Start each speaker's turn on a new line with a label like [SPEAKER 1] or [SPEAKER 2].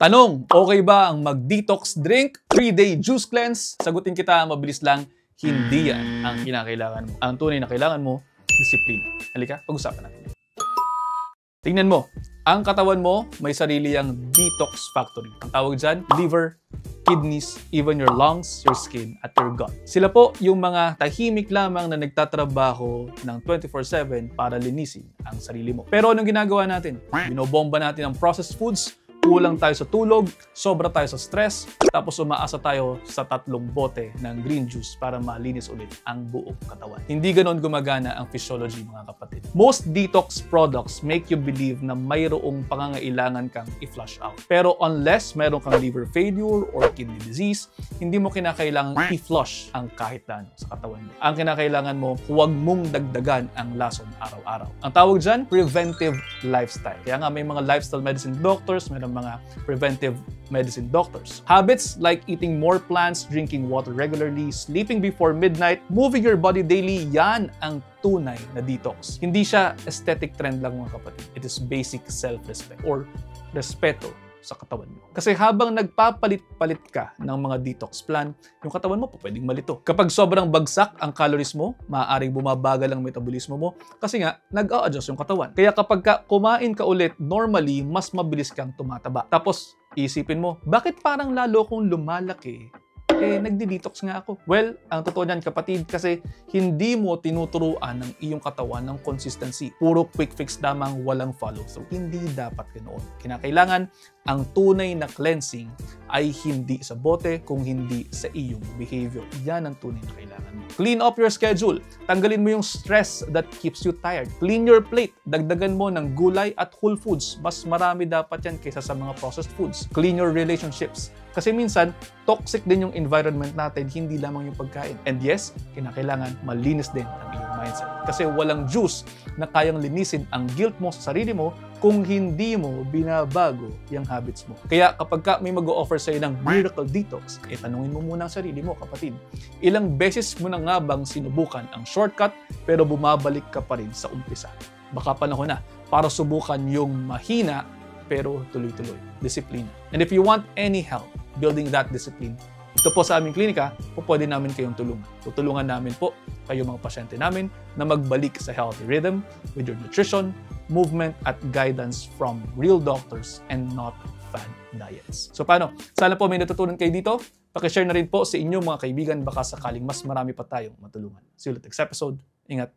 [SPEAKER 1] Tanong, okay ba ang mag-detox drink? 3-day juice cleanse? Sagutin kita, mabilis lang, hindi yan ang kinakailangan mo. Ang tunay na kailangan mo, disiplina. Halika, pag-usapan natin. Tingnan mo, ang katawan mo may sarili ang detox factory. Ang tawag dyan, liver, kidneys, even your lungs, your skin, at your gut. Sila po yung mga tahimik lamang na nagtatrabaho ng 24/7 para linisin ang sarili mo. Pero anong ginagawa natin? Binobomba natin ang processed foods, kulang tayo sa tulog, sobra tayo sa stress, tapos umaasa tayo sa 3 bote ng green juice para malinis ulit ang buong katawan. Hindi ganon gumagana ang physiology, mga kapatid. Most detox products make you believe na mayroong pangangailangan kang i-flush out. Pero unless mayroon kang liver failure or kidney disease, hindi mo kinakailangan i-flush ang kahit na ano sa katawan mo. Ang kinakailangan mo, huwag mong dagdagan ang lason araw-araw. Ang tawag dyan, preventive lifestyle. Kaya nga may mga lifestyle medicine doctors, may mga preventive medicine doctors. Habits like eating more plants, drinking water regularly, sleeping before midnight, moving your body daily, yan ang tunay na detox. Hindi siya aesthetic trend lang, mga kapatid. It is basic self-respect or respeto sa katawan mo. Kasi habang nagpapalit-palit ka ng mga detox plan, yung katawan mo po pwedeng malito. Kapag sobrang bagsak ang calories mo, maaaring bumabagal ang metabolismo mo kasi nga nag-a-adjust yung katawan. Kaya kapag kumain ka ulit, normally, mas mabilis kang tumataba. Tapos, isipin mo, bakit parang lalo kong lumalaki? Nagdi-detox nga ako. Well, ang totoo niyan, kapatid, kasi hindi mo tinuturuan ng iyong katawan ng consistency. Puro quick fix lamang, walang follow-through. Hindi dapat ganoon. Kinakailangan, ang tunay na cleansing ay hindi sa bote, kung hindi sa iyong behavior. Yan ang tunay na kailangan mo. Clean up your schedule. Tanggalin mo yung stress that keeps you tired. Clean your plate. Dagdagan mo ng gulay at whole foods. Mas marami dapat yan kaysa sa mga processed foods. Clean your relationships. Kasi minsan, toxic din yung environment natin, hindi lamang yung pagkain. And yes, kinakailangan malinis din ang iyong mindset. Kasi walang juice na kayang linisin ang guilt mo sa sarili mo kung hindi mo binabago yung habits mo. Kaya kapag may mag-o-offer sa'yo ng miracle detox, tanungin mo muna ang sarili mo, kapatid. Ilang beses mo na nga bang sinubukan ang shortcut pero bumabalik ka pa rin sa umpisa? Baka panahon na para subukan yung mahina pero tuloy-tuloy. Disiplina. And if you want any help building that discipline, ito po sa aming klinika, pwede namin kayong tulungan. Tutulungan namin po kayo mga pasyente namin na magbalik sa healthy rhythm with your nutrition, movement, at guidance from real doctors and not fad diets. So paano? Sana po may natutunan kayo dito. Pakishare na rin po sa inyong mga kaibigan, baka sakaling mas marami pa tayong matulungan. See you ulit next episode. Ingat.